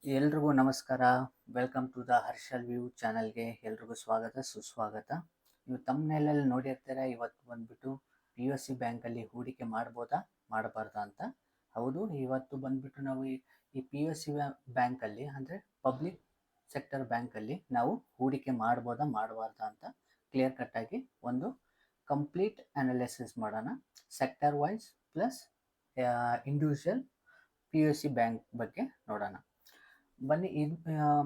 ಎಲ್ರಿಗೂ ನಮಸ್ಕಾರ. Welcome to the Harshal view ಚಾನಲ್ಗೆ ಎಲ್ರಿಗೂ ಸ್ವಾಗತ ಸುಸ್ವಾಗತ. ನೀವು ತಮ್ಮನೇಲಲ್ಲಿ ನೋಡಿರ್ತೀರ, ಇವತ್ತು ಬಂದ್ಬಿಟ್ಟು POC ಬ್ಯಾಂಕಲ್ಲಿ ಹೂಡಿಕೆ ಮಾಡ್ಬೋದಾ ಮಾಡಬಾರ್ದಾ ಅಂತ. ಹೌದು, ಇವತ್ತು ಬಂದ್ಬಿಟ್ಟು ನಾವು ಈ POC ಬ್ಯಾಂಕಲ್ಲಿ ಅಂದರೆ ಪಬ್ಲಿಕ್ ಸೆಕ್ಟರ್ ಬ್ಯಾಂಕಲ್ಲಿ ನಾವು ಹೂಡಿಕೆ ಮಾಡ್ಬೋದಾ ಮಾಡಬಾರ್ದಾ ಅಂತ ಕ್ಲಿಯರ್ ಕಟ್ಟಾಗಿ ಒಂದು ಕಂಪ್ಲೀಟ್ ಅನಾಲಿಸಿಸ್ ಮಾಡೋಣ. Sector wise plus individual POC bank ಬಗ್ಗೆ ನೋಡೋಣ. ಬನ್ನಿ. ಇದು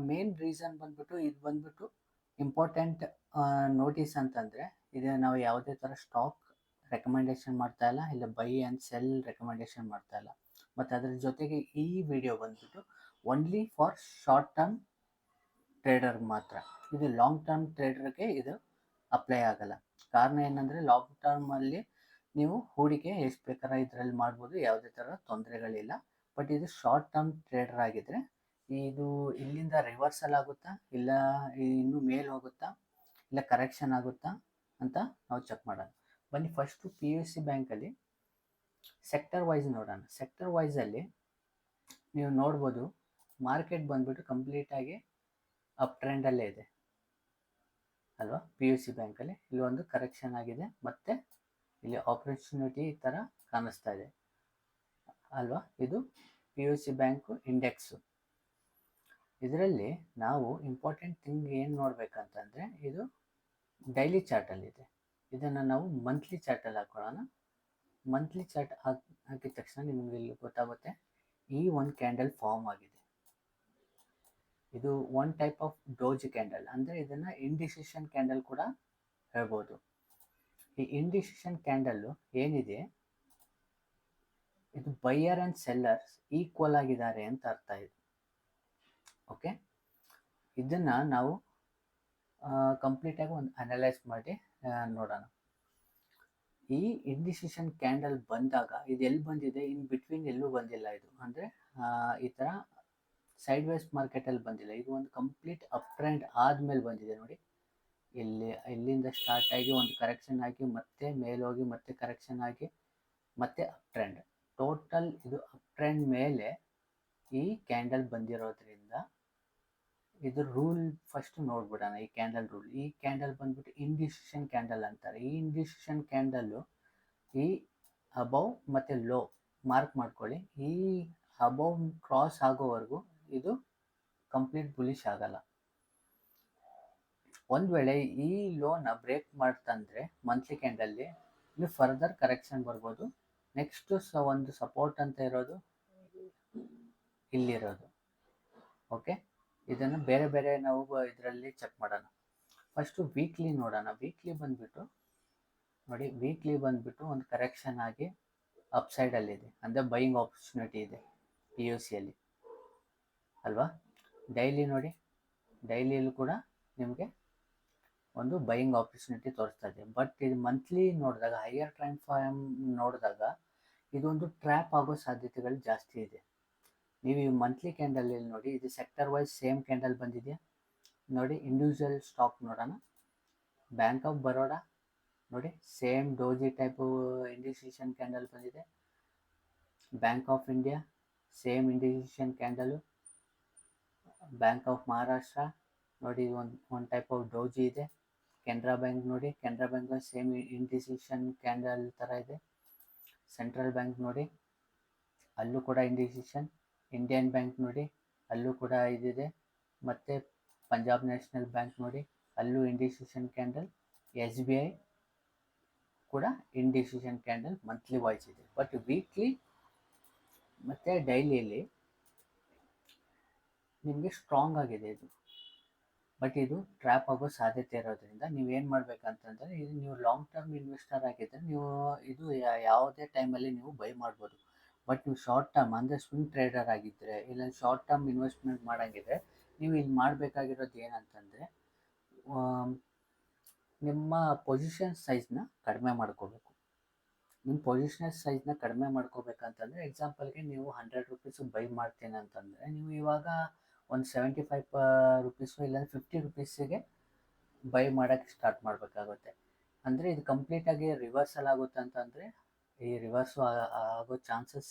ಮೇನ್ ರೀಸನ್ ಬಂದ್ಬಿಟ್ಟು ಇಂಪಾರ್ಟೆಂಟ್ ನೋಟಿಸ್ ಅಂತಂದರೆ, ಇದು ನಾವು ಯಾವುದೇ ಥರ ಸ್ಟಾಕ್ ರೆಕಮೆಂಡೇಶನ್ ಮಾಡ್ತಾ ಇಲ್ಲ, ಇಲ್ಲ ಬೈ ಆ್ಯಂಡ್ ಸೆಲ್ ರೆಕಮೆಂಡೇಶನ್ ಮಾಡ್ತಾ ಇಲ್ಲ. ಮತ್ತು ಅದರ ಜೊತೆಗೆ ಈ ವಿಡಿಯೋ ಬಂದ್ಬಿಟ್ಟು ಓನ್ಲಿ ಫಾರ್ ಶಾರ್ಟ್ ಟರ್ಮ್ ಟ್ರೇಡರ್ಗೆ ಮಾತ್ರ. ಇದು ಲಾಂಗ್ ಟರ್ಮ್ ಟ್ರೇಡರ್ಗೆ ಇದು ಅಪ್ಲೈ ಆಗಲ್ಲ. ಕಾರಣ ಏನಂದರೆ, ಲಾಂಗ್ ಟರ್ಮಲ್ಲಿ ನೀವು ಹೂಡಿಕೆ ಎಷ್ಟು ಬೇಕಾದ್ರೆ ಇದರಲ್ಲಿ ಮಾಡ್ಬೋದು, ಯಾವುದೇ ಥರ ತೊಂದರೆಗಳಿಲ್ಲ. ಬಟ್ ಇದು ಶಾರ್ಟ್ ಟರ್ಮ್ ಟ್ರೇಡರ್ ಆಗಿದ್ದರೆ ಇದು ಇಲ್ಲಿಂದ ರಿವರ್ಸಲ್ ಆಗುತ್ತಾ, ಇಲ್ಲ ಇನ್ನೂ ಮೇಲೆ ಹೋಗುತ್ತಾ, ಇಲ್ಲ ಕರೆಕ್ಷನ್ ಆಗುತ್ತಾ ಅಂತ ನಾವು ಚೆಕ್ ಮಾಡೋಣ. ಬನ್ನಿ, ಫಸ್ಟು POC ಬ್ಯಾಂಕಲ್ಲಿ ಸೆಕ್ಟರ್ ವೈಸ್ ನೋಡೋಣ. ಸೆಕ್ಟರ್ ವೈಸಲ್ಲಿ ನೀವು ನೋಡ್ಬೋದು, ಮಾರ್ಕೆಟ್ ಬಂದ್ಬಿಟ್ಟು ಕಂಪ್ಲೀಟಾಗಿ ಅಪ್ ಟ್ರೆಂಡಲ್ಲೇ ಇದೆ ಅಲ್ವಾ. POC ಬ್ಯಾಂಕಲ್ಲಿ ಇಲ್ಲಿ ಒಂದು ಕರೆಕ್ಷನ್ ಆಗಿದೆ, ಮತ್ತು ಇಲ್ಲಿ ಆಪರ್ಚುನಿಟಿ ಈ ಥರ ಕಾಣಿಸ್ತಾ ಇದೆ ಅಲ್ವಾ. ಇದು POC ಬ್ಯಾಂಕು ಇಂಡೆಕ್ಸು. ಇದರಲ್ಲಿ ನಾವು ಇಂಪಾರ್ಟೆಂಟ್ ಥಿಂಗ್ ಏನು ನೋಡ್ಬೇಕಂತಂದರೆ, ಇದು ಡೈಲಿ ಚಾರ್ಟಲ್ಲಿದೆ. ಇದನ್ನು ನಾವು ಮಂತ್ಲಿ ಚಾರ್ಟಲ್ಲಿ ಹಾಕೊಳ್ಳೋಣ. ಮಂತ್ಲಿ ಚಾರ್ಟ್ ಹಾಕಿದ ತಕ್ಷಣ ನಿಮಗೆ ಇಲ್ಲಿ ಗೊತ್ತಾಗುತ್ತೆ, ಈ ಒಂದು ಕ್ಯಾಂಡಲ್ ಫಾರ್ಮ್ ಆಗಿದೆ. ಇದು ಒನ್ ಟೈಪ್ ಆಫ್ ಡೋಜ್ ಕ್ಯಾಂಡಲ್, ಅಂದರೆ ಇದನ್ನು ಇಂಡಿಸಿಷನ್ ಕ್ಯಾಂಡಲ್ ಕೂಡ ಹೇಳ್ಬೋದು. ಈ ಇಂಡಿಸಿಷನ್ ಕ್ಯಾಂಡಲ್ಲು ಏನಿದೆ, ಇದು ಬೈಯರ್ ಆ್ಯಂಡ್ ಸೆಲ್ಲರ್ಸ್ ಈಕ್ವಲ್ ಆಗಿದ್ದಾರೆ ಅಂತ ಅರ್ಥ ಇದೆ. ಓಕೆ, ಇದನ್ನು ನಾವು ಕಂಪ್ಲೀಟಾಗಿ ಒಂದು ಅನಲೈಸ್ ಮಾಡಿ ನೋಡೋಣ. ಈ ಇಂಡಿಸಿಷನ್ ಕ್ಯಾಂಡಲ್ ಬಂದಾಗ ಇದು ಎಲ್ಲಿ ಬಂದಿದೆ, ಇನ್ ಬಿಟ್ವೀನ್ ಎಲ್ಲೂ ಬಂದಿಲ್ಲ. ಇದು ಅಂದರೆ ಈ ಥರ ಸೈಡ್ ವೇಸ್ ಮಾರ್ಕೆಟಲ್ಲಿ ಬಂದಿಲ್ಲ. ಇದು ಒಂದು ಕಂಪ್ಲೀಟ್ ಅಪ್ ಟ್ರೆಂಡ್ ಆದಮೇಲೆ ಬಂದಿದೆ ನೋಡಿ. ಇಲ್ಲಿಂದ ಸ್ಟಾರ್ಟ್ ಆಗಿ ಒಂದು ಕರೆಕ್ಷನ್ ಆಗಿ ಮತ್ತೆ ಮೇಲೋಗಿ ಮತ್ತೆ ಕರೆಕ್ಷನ್ ಆಗಿ ಮತ್ತೆ ಅಪ್ ಟ್ರೆಂಡ್. ಟೋಟಲ್ ಇದು ಅಪ್ ಟ್ರೆಂಡ್ ಮೇಲೆ ಈ ಕ್ಯಾಂಡಲ್ ಬಂದಿರೋದ್ರಿಂದ ಇದು ರೂಲ್ ಫಸ್ಟ್ ನೋಡ್ಬಿಡೋಣ. ಈ ಕ್ಯಾಂಡಲ್ ರೂಲ್. ಈ ಕ್ಯಾಂಡಲ್ ಬಂದ್ಬಿಟ್ಟು ಇಂಡಿಸಿಷನ್ ಕ್ಯಾಂಡಲ್ ಅಂತಾರೆ. ಈ ಇಂಡಿಸಿಷನ್ ಕ್ಯಾಂಡಲ್ಲು ಈ ಅಬೌವ್ ಮತ್ತು ಲೋ ಮಾರ್ಕ್ ಮಾಡ್ಕೊಳ್ಳಿ. ಈ ಅಬೌವ್ ಕ್ರಾಸ್ ಆಗೋವರೆಗೂ ಇದು ಕಂಪ್ಲೀಟ್ ಬುಲಿಶ್ ಆಗಲ್ಲ. ಒಂದು ವೇಳೆ ಈ ಲೋನ ಬ್ರೇಕ್ ಮಾಡ್ತಂದರೆ ಮಂತ್ಲಿ ಕ್ಯಾಂಡಲ್ಲಿ ಇನ್ನು ಫರ್ದರ್ ಕರೆಕ್ಷನ್ ಬರ್ಬೋದು. ನೆಕ್ಸ್ಟು ಒಂದು ಸಪೋರ್ಟ್ ಅಂತ ಇರೋದು ಇಲ್ಲಿರೋದು. ಓಕೆ, ಇದನ್ನು ಬೇರೆ ಬೇರೆ ನಾವು ಇದರಲ್ಲಿ ಚೆಕ್ ಮಾಡೋಣ. ಫಸ್ಟು ವೀಕ್ಲಿ ನೋಡೋಣ. ವೀಕ್ಲಿ ಬಂದ್ಬಿಟ್ಟು ನೋಡಿ, ವೀಕ್ಲಿ ಬಂದ್ಬಿಟ್ಟು ಒಂದು ಕರೆಕ್ಷನ್ ಆಗಿ ಅಪ್ ಸೈಡಲ್ಲಿದೆ, ಅಂದರೆ ಬೈಯಿಂಗ್ ಆಪರ್ಚುನಿಟಿ ಇದೆ POCಯಲ್ಲಿ ಅಲ್ವಾ. ಡೈಲಿ ನೋಡಿ, ಡೈಲಿಯಲ್ಲೂ ಕೂಡ ನಿಮಗೆ ಒಂದು ಬೈಯಿಂಗ್ ಆಪರ್ಚುನಿಟಿ ತೋರಿಸ್ತಾ ಇದೆ. ಬಟ್ ಇದು ಮಂತ್ಲಿ ನೋಡಿದಾಗ, ಹೈಯರ್ ಟೈಮ್ ಫ್ರೇಮ್ ನೋಡಿದಾಗ ಇದೊಂದು ಟ್ರ್ಯಾಪ್ ಆಗೋ ಸಾಧ್ಯತೆಗಳು ಜಾಸ್ತಿ ಇದೆ. ನೀವು ಈ ಮಂತ್ಲಿ ಕ್ಯಾಂಡಲಲ್ಲಿ ನೋಡಿ, ಇದು ಸೆಕ್ಟರ್ ವೈಸ್ ಸೇಮ್ ಕ್ಯಾಂಡಲ್ ಬಂದಿದೆಯಾ ನೋಡಿ. ಇಂಡಿವಿಜುವಲ್ ಸ್ಟಾಕ್ ನೋಡೋಣ. ಬ್ಯಾಂಕ್ ಆಫ್ ಬರೋಡಾ ನೋಡಿ, same doji type indecision candle ಬಂದಿದೆ. Bank of India same indecision candle. Bank of Maharashtra ನೋಡಿ, ಒಂದು ಟೈಪ್ ಆಫ್ ಡೋಜಿ ಇದೆ. ಕೆನರಾ ಬ್ಯಾಂಕ್ ನೋಡಿ, Canara bank same indecision candle ಥರ ಇದೆ. ಸೆಂಟ್ರಲ್ ಬ್ಯಾಂಕ್ ನೋಡಿ, ಅಲ್ಲೂ ಕೂಡ ಇಂಡಿಸಿಷನ್. ಇಂಡಿಯನ್ ಬ್ಯಾಂಕ್ ನೋಡಿ, ಅಲ್ಲೂ ಕೂಡ ಇದಿದೆ. ಮತ್ತು ಪಂಜಾಬ್ ನ್ಯಾಷನಲ್ ಬ್ಯಾಂಕ್ ನೋಡಿ, ಅಲ್ಲೂ ಇಂಡಿಸಿಷನ್ ಕ್ಯಾಂಡಲ್. SBI ಕೂಡ ಇಂಡಿಸಿಷನ್ ಕ್ಯಾಂಡಲ್ ಮಂತ್ಲಿ ವೈಸ್ ಇದೆ. ಬಟ್ ವೀಕ್ಲಿ ಮತ್ತು ಡೈಲಿಯಲ್ಲಿ ನಿಮಗೆ ಸ್ಟ್ರಾಂಗ್ ಆಗಿದೆ ಇದು. ಬಟ್ ಇದು ಟ್ರ್ಯಾಪ್ ಆಗೋ ಸಾಧ್ಯತೆ ಇರೋದ್ರಿಂದ ನೀವೇನು ಮಾಡಬೇಕಂತಂದರೆ, ಇದು ನೀವು ಲಾಂಗ್ ಟರ್ಮ್ ಇನ್ವೆಸ್ಟರ್ ಆಗಿದ್ದರೆ ನೀವು ಇದು ಯಾವುದೇ ಟೈಮಲ್ಲಿ ನೀವು ಬೈ ಮಾಡ್ಬೋದು. ಬಟ್ ನೀವು ಶಾರ್ಟ್ ಟರ್ಮ್ ಅಂದರೆ ಸ್ವಿಂಗ್ ಟ್ರೇಡರ್ ಆಗಿದ್ದರೆ, ಇಲ್ಲ ಶಾರ್ಟ್ ಟರ್ಮ್ ಇನ್ವೆಸ್ಟ್ಮೆಂಟ್ ಮಾಡೋಂಗಿದ್ರೆ, ನೀವು ಇಲ್ಲಿ ಮಾಡಬೇಕಾಗಿರೋದು ಏನಂತಂದರೆ, ನಿಮ್ಮ ಪೊಸಿಷನ್ ಸೈಜ್ನ ಕಡಿಮೆ ಮಾಡ್ಕೋಬೇಕು. ನಿಮ್ಮ ಪೊಸಿಷನ್ ಸೈಜ್ನ ಕಡಿಮೆ ಮಾಡ್ಕೋಬೇಕಂತಂದರೆ, ಎಕ್ಸಾಂಪಲ್ಗೆ ನೀವು 100 ರುಪೀಸು ಬೈ ಮಾಡ್ತೀನಿ ಅಂತಂದರೆ, ನೀವು ಇವಾಗ ಒಂದು 75 ರುಪೀಸು ಇಲ್ಲ 50 ರುಪೀಸಿಗೆ ಬೈ ಮಾಡೋಕ್ಕೆ ಸ್ಟಾರ್ಟ್ ಮಾಡಬೇಕಾಗುತ್ತೆ. ಅಂದರೆ ಇದು ಕಂಪ್ಲೀಟಾಗಿ ರಿವರ್ಸಲ್ ಆಗುತ್ತೆ ಅಂತಂದರೆ, ಈ ರಿವರ್ಸು ಆಗೋ ಚಾನ್ಸಸ್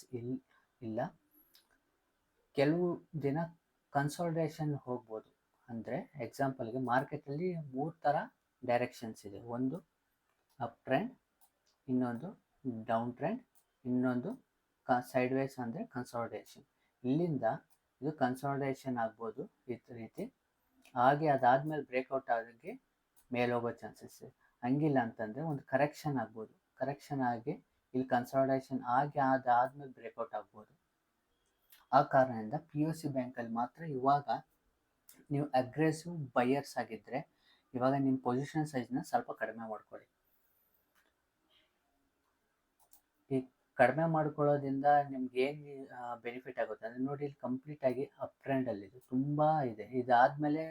ಇಲ್ಲ. ಕೆಲವು ದಿನ ಕನ್ಸಾಲಿಡೇಷನ್ ಹೋಗ್ಬೋದು. ಅಂದರೆ ಎಕ್ಸಾಂಪಲ್ಗೆ ಮಾರ್ಕೆಟಲ್ಲಿ 3 ಥರ ಡೈರೆಕ್ಷನ್ಸ್ ಇದೆ. ಒಂದು ಅಪ್ ಟ್ರೆಂಡ್, ಇನ್ನೊಂದು ಡೌನ್ ಟ್ರೆಂಡ್, ಇನ್ನೊಂದು ಸೈಡ್ ವೇಸ್ ಅಂದರೆ ಕನ್ಸಾಲಿಡೇಷನ್. ಇಲ್ಲಿಂದ ಇದು ಕನ್ಸಾಲಿಡೇಷನ್ ಆಗ್ಬೋದು ಈ ರೀತಿ. ಹಾಗೆ ಅದಾದಮೇಲೆ ಬ್ರೇಕ್ಔಟ್ ಆಗಿ ಮೇಲೆ ಹೋಗೋ ಚಾನ್ಸಸ್ ಇದೆ. ಹಂಗಿಲ್ಲ ಅಂತಂದರೆ ಒಂದು ಕರೆಕ್ಷನ್ ಆಗ್ಬೋದು. ಕರೆಕ್ಷನ್ ಆಗಿ ಇಲ್ಲಿ ಕನ್ಸಾಲಿಡೇಷನ್ ಆಗಿ ಅದಾದಮೇಲೆ ಬ್ರೇಕ್ಔಟ್ ಆಗ್ಬೋದು. ಆ ಕಾರಣದಿಂದ POC ಬ್ಯಾಂಕಲ್ಲಿ ಮಾತ್ರ ಇವಾಗ ನೀವು ಅಗ್ರೆಸಿವ್ ಬೈಯರ್ಸ್ ಆಗಿದ್ದರೆ ಇವಾಗ ನಿಮ್ಮ ಪೊಸಿಷನ್ ಸೈಜ್ನ ಸ್ವಲ್ಪ ಕಡಿಮೆ ಮಾಡ್ಕೊಳ್ಳಿ. ಈ ಕಡಿಮೆ ಮಾಡ್ಕೊಳ್ಳೋದ್ರಿಂದ ನಿಮ್ಗೆ ಏನು ಬೆನಿಫಿಟ್ ಆಗುತ್ತೆ ಅಂದರೆ ನೋಡಿ, ಇಲ್ಲಿ ಕಂಪ್ಲೀಟಾಗಿ ಅಪ್ ಟ್ರೆಂಡಲ್ಲಿದೆ, ತುಂಬ ಇದೆ. ಇದಾದಮೇಲೆ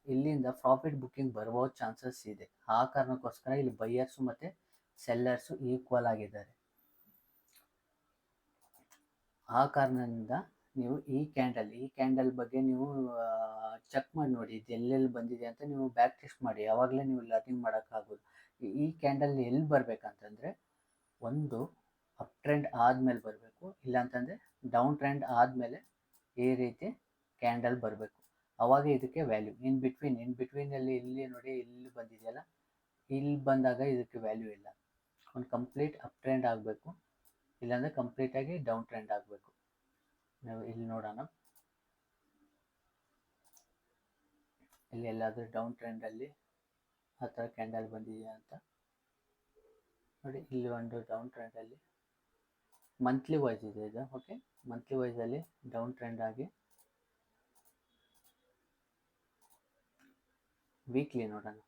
ಇಲ್ಲಿಂದ ಪ್ರಾಫಿಟ್ ಬುಕ್ಕಿಂಗ್ ಬರುವ ಚಾನ್ಸಸ್ ಇದೆ. ಆ ಕಾರಣಕ್ಕೋಸ್ಕರ ಇಲ್ಲಿ ಬೈಯರ್ಸು ಮತ್ತು ಸೆಲ್ಲರ್ಸು ಈಕ್ವಲ್ ಆಗಿದ್ದಾರೆ. ಆ ಕಾರಣದಿಂದ ನೀವು ಈ ಕ್ಯಾಂಡಲ್ ಬಗ್ಗೆ ನೀವು ಚೆಕ್ ಮಾಡಿ ನೋಡಿ, ಇದು ಎಲ್ಲೆಲ್ಲಿ ಬಂದಿದೆ ಅಂತ ನೀವು ಬ್ಯಾಕ್ ಟೆಸ್ಟ್ ಮಾಡಿ. ಯಾವಾಗಲೇ ನೀವು ಲರ್ನಿಂಗ್ ಮಾಡೋಕ್ಕಾಗೋದು. ಈ ಕ್ಯಾಂಡಲ್ ಎಲ್ಲಿ ಬರಬೇಕಂತಂದರೆ, ಒಂದು ಅಪ್ ಟ್ರೆಂಡ್ ಆದಮೇಲೆ ಬರಬೇಕು, ಇಲ್ಲಾಂತಂದರೆ ಡೌನ್ ಟ್ರೆಂಡ್ ಆದಮೇಲೆ ಈ ರೀತಿ ಕ್ಯಾಂಡಲ್ ಬರಬೇಕು. ಆವಾಗ ಇದಕ್ಕೆ ವ್ಯಾಲ್ಯೂ. ಇನ್ ಬಿಟ್ವೀನಲ್ಲಿ ಇಲ್ಲಿ ನೋಡಿ, ಇಲ್ಲಿ ಬಂದಿದೆಯಲ್ಲ, ಇಲ್ಲಿ ಬಂದಾಗ ಇದಕ್ಕೆ ವ್ಯಾಲ್ಯೂ ಇಲ್ಲ. ಒಂದು ಕಂಪ್ಲೀಟ್ ಅಪ್ ಟ್ರೆಂಡ್ ಆಗಬೇಕು, ಇಲ್ಲಾಂದರೆ ಕಂಪ್ಲೀಟಾಗಿ ಡೌನ್ ಟ್ರೆಂಡ್ ಆಗಬೇಕು. ನಾವು ಇಲ್ಲಿ ನೋಡೋಣ, ಇಲ್ಲಿ ಎಲ್ಲಾದರೂ ಡೌನ್ ಟ್ರೆಂಡಲ್ಲಿ ಆ ಥರ ಕ್ಯಾಂಡಲ್ ಬಂದಿದೆಯಾ ಅಂತ ನೋಡಿ. ಇಲ್ಲಿ ಒಂದು ಡೌನ್ ಟ್ರೆಂಡಲ್ಲಿ ಮಂತ್ಲಿ ವೈಸ್ ಇದೆ ಇದು. ಓಕೆ, ಮಂತ್ಲಿ ವೈಸಲ್ಲಿ ಡೌನ್ ಟ್ರೆಂಡ್ ಆಗಿ ವೀಕ್ಲಿ ನೋಡೋಣ.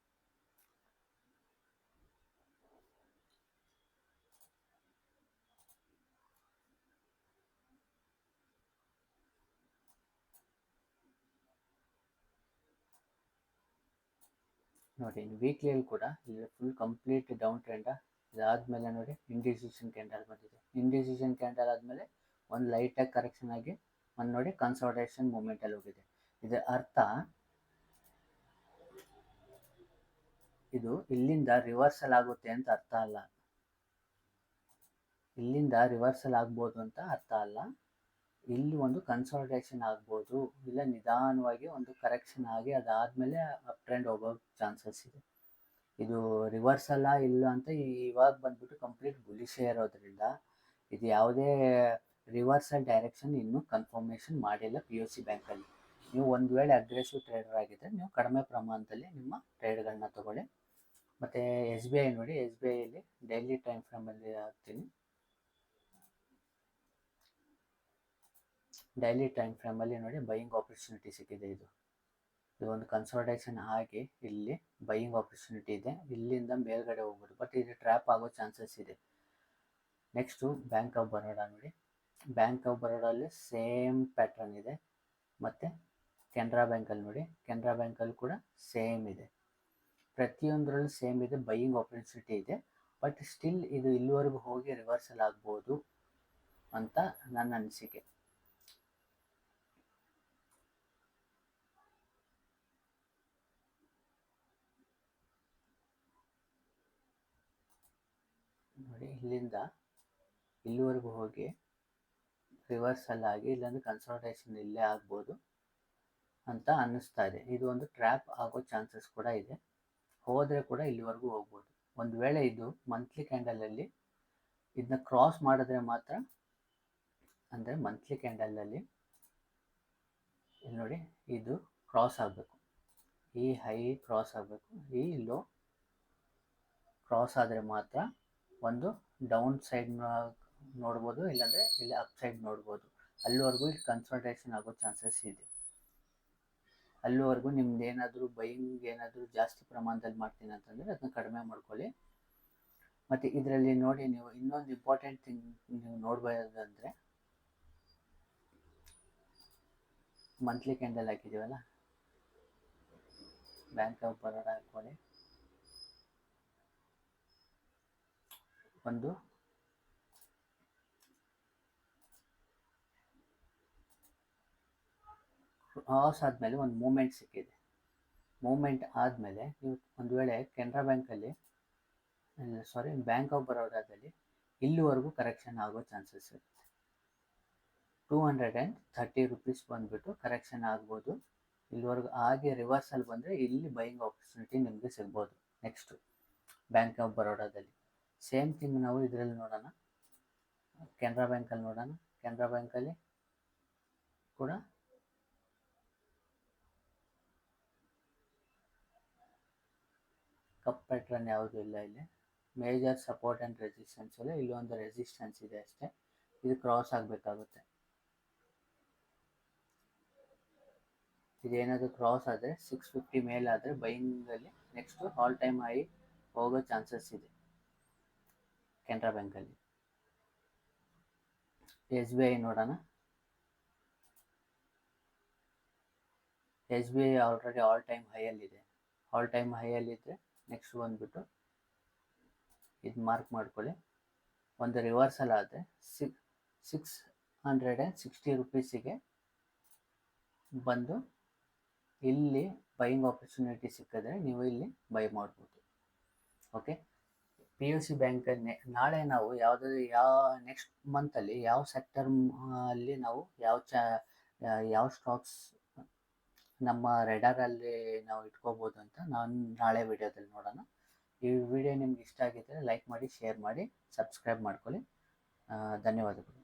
ನೋಡಿ, ವೀಕ್ಲಿಯಲ್ಲಿ ಕೂಡ ಇಲ್ಲಿ ಫುಲ್ ಕಂಪ್ಲೀಟ್ ಡೌನ್ ಟ್ರೆಂಡ. ಇದಾದಮೇಲೆ ನೋಡಿ ಇಂಡಿಸಿಷನ್ ಕ್ಯಾಂಡಲ್ ಬಂದಿದೆ. ಇಂಡಿಸಿಷನ್ ಕ್ಯಾಂಡಲ್ ಆದಮೇಲೆ ಒಂದು ಲೈಟಾಗಿ ಕರೆಕ್ಷನ್ ಆಗಿ ಒಂದು ನೋಡಿ ಕನ್ಸಾಲಿಡೇಷನ್ ಮೂಮೆಂಟಲ್ಲಿ ಹೋಗಿದೆ. ಇದರ ಅರ್ಥ ಇದು ಇಲ್ಲಿಂದ ರಿವರ್ಸಲ್ ಆಗುತ್ತೆ ಅಂತ ಅರ್ಥ ಅಲ್ಲ. ಇಲ್ಲಿಂದ ರಿವರ್ಸಲ್ ಆಗ್ಬೋದು ಅಂತ ಅರ್ಥ ಅಲ್ಲ. ಇಲ್ಲಿ ಒಂದು ಕನ್ಸಾಲಿಡೇಷನ್ ಆಗ್ಬೋದು, ಇಲ್ಲ ನಿಧಾನವಾಗಿ ಒಂದು ಕರೆಕ್ಷನ್ ಆಗಿ ಅದಾದಮೇಲೆ ಅಪ್ ಟ್ರೆಂಡ್ ಹೋಗೋ ಚಾನ್ಸಸ್ ಇದೆ. ಇದು ರಿವರ್ಸಲ್ಲ ಇಲ್ಲ ಅಂತ ಇವಾಗ ಬಂದ್ಬಿಟ್ಟು ಕಂಪ್ಲೀಟ್ ಬುಲಿಶೇ ಇರೋದ್ರಿಂದ ಇದು ಯಾವುದೇ ರಿವರ್ಸಲ್ ಡೈರೆಕ್ಷನ್ ಇನ್ನೂ ಕನ್ಫರ್ಮೇಷನ್ ಮಾಡಿಲ್ಲ POC ಬ್ಯಾಂಕಲ್ಲಿ. ನೀವು ಒಂದು ವೇಳೆ ಅಗ್ರೆಸಿವ್ ಟ್ರೇಡರ್ ಆಗಿದ್ದರೆ ನೀವು ಕಡಿಮೆ ಪ್ರಮಾಣದಲ್ಲಿ ನಿಮ್ಮ ಟ್ರೇಡ್ಗಳನ್ನ ತಗೊಳ್ಳಿ. ಮತ್ತು SBI ನೋಡಿ, SBIಯಲ್ಲಿ ಡೈಲಿ ಟೈಮ್ ಫ್ರೇಮಲ್ಲಿ ಹಾಕ್ತೀನಿ. ಡೈಲಿ ಟೈಮ್ ಫ್ರೇಮಲ್ಲಿ ನೋಡಿ ಬೈಯಿಂಗ್ ಆಪರ್ಚುನಿಟಿ ಸಿಕ್ಕಿದೆ. ಇದು ಒಂದು ಕನ್ಸಾಲಿಡೇಷನ್ ಆಗಿ ಇಲ್ಲಿ ಬೈಯಿಂಗ್ ಆಪರ್ಚುನಿಟಿ ಇದೆ. ಇಲ್ಲಿಂದ ಮೇಲ್ಗಡೆ ಹೋಗ್ಬೋದು, ಬಟ್ ಇದು ಟ್ರ್ಯಾಪ್ ಆಗೋ ಚಾನ್ಸಸ್ ಇದೆ. ನೆಕ್ಸ್ಟು ಬ್ಯಾಂಕ್ ಆಫ್ ಬರೋಡಾ ನೋಡಿ. ಬ್ಯಾಂಕ್ ಆಫ್ ಬರೋಡಲ್ಲಿ ಸೇಮ್ ಪ್ಯಾಟ್ರನ್ ಇದೆ. ಮತ್ತು ಕೆನರಾ ಬ್ಯಾಂಕಲ್ಲಿ ನೋಡಿ, ಕೆನರಾ ಬ್ಯಾಂಕಲ್ಲಿ ಕೂಡ ಸೇಮ್ ಇದೆ. ಪ್ರತಿಯೊಂದರಲ್ಲೂ ಸೇಮ್ ಇದೆ, ಬೈಯಿಂಗ್ ಆಪರ್ಚುನಿಟಿ ಇದೆ. ಬಟ್ ಸ್ಟಿಲ್ ಇದು ಇಲ್ಲಿವರೆಗೂ ಹೋಗಿ ರಿವರ್ಸಲ್ ಆಗ್ಬೋದು ಅಂತ ನನ್ನ ಅನಿಸಿಕೆ. ನೋಡಿ, ಇಲ್ಲಿಂದ ಇಲ್ಲಿವರೆಗೂ ಹೋಗಿ ರಿವರ್ಸಲ್ ಆಗಿ ಇಲ್ಲಾಂದರೆ ಕನ್ಸಾಲಿಡೇಷನ್ ಇಲ್ಲೇ ಆಗ್ಬೋದು ಅಂತ ಅನ್ನಿಸ್ತಾ ಇದೆ. ಇದು ಒಂದು ಟ್ರ್ಯಾಪ್ ಆಗೋ ಚಾನ್ಸಸ್ ಕೂಡ ಇದೆ. ಹೋದರೆ ಕೂಡ ಇಲ್ಲಿವರೆಗೂ ಹೋಗ್ಬೋದು. ಒಂದು ವೇಳೆ ಇದು ಮಂತ್ಲಿ ಕ್ಯಾಂಡಲಲ್ಲಿ ಇದನ್ನ ಕ್ರಾಸ್ ಮಾಡಿದ್ರೆ ಮಾತ್ರ, ಅಂದರೆ ಮಂತ್ಲಿ ಕ್ಯಾಂಡಲಲ್ಲಿ ಇಲ್ಲಿ ನೋಡಿ ಇದು ಕ್ರಾಸ್ ಆಗಬೇಕು, ಈ ಹೈ ಕ್ರಾಸ್ ಆಗಬೇಕು, ಈ ಲೋ ಕ್ರಾಸ್ ಆದರೆ ಮಾತ್ರ ಒಂದು ಡೌನ್ ಸೈಡ್ ನೋಡ್ಬೋದು, ಇಲ್ಲಾಂದರೆ ಇಲ್ಲಿ ಅಪ್ ಸೈಡ್ ನೋಡ್ಬೋದು. ಅಲ್ಲಿವರೆಗೂ ಇಲ್ಲಿ ಕನ್ಸಲ್ಟೇಷನ್ ಆಗೋ ಚಾನ್ಸಸ್ ಇದೆ. ಅಲ್ಲಿವರೆಗೂ ನಿಮ್ದು ಏನಾದರೂ ಬೈಯಿಂಗ್ ಏನಾದರೂ ಜಾಸ್ತಿ ಪ್ರಮಾಣದಲ್ಲಿ ಮಾಡ್ತೀನಿ ಅಂತಂದರೆ ಅದನ್ನ ಕಡಿಮೆ ಮಾಡ್ಕೊಳ್ಳಿ. ಮತ್ತು ಇದರಲ್ಲಿ ನೋಡಿ, ನೀವು ಇನ್ನೊಂದು ಇಂಪಾರ್ಟೆಂಟ್ ಥಿಂಗ್ ನೀವು ನೋಡ್ಬೋದಂದರೆ, ಮಂತ್ಲಿ ಕ್ಯಾಂಡಲ್ ಹಾಕಿದ್ದೀವಲ್ಲ, ಬ್ಯಾಂಕ್ ಆಫ್ ಬರೋಡಾ ಹಾಕೊಳ್ಳಿ. ಒಂದು ಕ್ರಾಸ್ ಆದಮೇಲೆ ಒಂದು ಮೂಮೆಂಟ್ ಸಿಕ್ಕಿದೆ. ಮೂಮೆಂಟ್ ಆದಮೇಲೆ ನೀವು ಒಂದು ವೇಳೆ ಕೆನರಾ ಬ್ಯಾಂಕಲ್ಲಿ ಬ್ಯಾಂಕ್ ಆಫ್ ಬರೋಡಾದಲ್ಲಿ ಇಲ್ಲಿವರೆಗೂ ಕರೆಕ್ಷನ್ ಆಗೋ ಚಾನ್ಸಸ್ ಇರುತ್ತೆ. 230 ರುಪೀಸ್ ಬಂದುಬಿಟ್ಟು ಕರೆಕ್ಷನ್ ಆಗ್ಬೋದು. ಇಲ್ಲಿವರೆಗೂ ಹಾಗೆ ರಿವರ್ಸಲ್ ಬಂದರೆ ಇಲ್ಲಿ ಬೈಯಿಂಗ್ ಆಪರ್ಚುನಿಟಿ ನಿಮಗೆ ಸಿಗ್ಬೋದು. ನೆಕ್ಸ್ಟು ಬ್ಯಾಂಕ್ ಆಫ್ ಬರೋಡಾದಲ್ಲಿ ಸೇಮ್ ಥಿಂಗ್ ನಾವು ಇದರಲ್ಲಿ ನೋಡೋಣ. ಕೆನರಾ ಬ್ಯಾಂಕಲ್ಲಿ ನೋಡೋಣ. ಕೆನರಾ ಬ್ಯಾಂಕಲ್ಲಿ ಕೂಡ ಕಪ್ ಪ್ಯಾಟ್ರನ್ ಯಾವುದೂ ಇಲ್ಲ. ಇಲ್ಲಿ ಮೇಜರ್ ಸಪೋರ್ಟ್ ಆ್ಯಂಡ್ ರೆಸಿಸ್ಟೆನ್ಸ್ ಇಲ್ಲ. ಇಲ್ಲಿ ಒಂದು ರೆಸಿಸ್ಟೆನ್ಸ್ ಇದೆ ಅಷ್ಟೇ. ಇದು ಕ್ರಾಸ್ ಆಗಬೇಕಾಗುತ್ತೆ. ಇದೇನಾದರೂ ಕ್ರಾಸ್ ಆದರೆ 650 ಮೇಲಾದರೆ ಬೈಯಿಂಗಲ್ಲಿ ನೆಕ್ಸ್ಟು ಆಲ್ ಟೈಮ್ ಹೈ ಹೋಗೋ ಚಾನ್ಸಸ್ ಇದೆ ಕೆನರಾ ಬ್ಯಾಂಕಲ್ಲಿ. ಎಸ್ ಬಿ ಐ ನೋಡೋಣ. S B I already all time ಹೈಯಲ್ಲಿದೆ. ಆಲ್ ಟೈಮ್ ಹೈಯಲ್ಲಿದ್ದರೆ ನೆಕ್ಸ್ಟ್ ಬಂದುಬಿಟ್ಟು ಇದು ಮಾರ್ಕ್ ಮಾಡ್ಕೊಳ್ಳಿ. ಒಂದು ರಿವರ್ಸಲ್ ಆದರೆ 660 ರುಪೀಸಿಗೆ ಬಂದು ಇಲ್ಲಿ ಬೈಯಿಂಗ್ ಆಪರ್ಚುನಿಟಿ ಸಿಕ್ಕಿದ್ರೆ ನೀವು ಇಲ್ಲಿ ಬೈ ಮಾಡ್ಬೋದು. ಓಕೆ, ಪಿ ಯು ಸಿ ಬ್ಯಾಂಕಲ್ಲಿ ನಾಳೆ ನಾವು ನೆಕ್ಸ್ಟ್ ಮಂತಲ್ಲಿ ಯಾವ ಸೆಕ್ಟರ್ ಅಲ್ಲಿ ನಾವು ಯಾವ ಸ್ಟಾಕ್ಸ್ ನಮ್ಮ ರೆಡಾರಲ್ಲಿ ನಾವು ಇಟ್ಕೋಬೋದು ಅಂತ ನಾನು ನಾಳೆ ವಿಡಿಯೋದಲ್ಲಿ ನೋಡೋಣ. ಈ ವಿಡಿಯೋ ನಿಮ್ಗೆ ಇಷ್ಟ ಆಗಿದ್ದರೆ ಲೈಕ್ ಮಾಡಿ, ಶೇರ್ ಮಾಡಿ, ಸಬ್ಸ್ಕ್ರೈಬ್ ಮಾಡ್ಕೊಳ್ಳಿ. ಧನ್ಯವಾದಗಳು.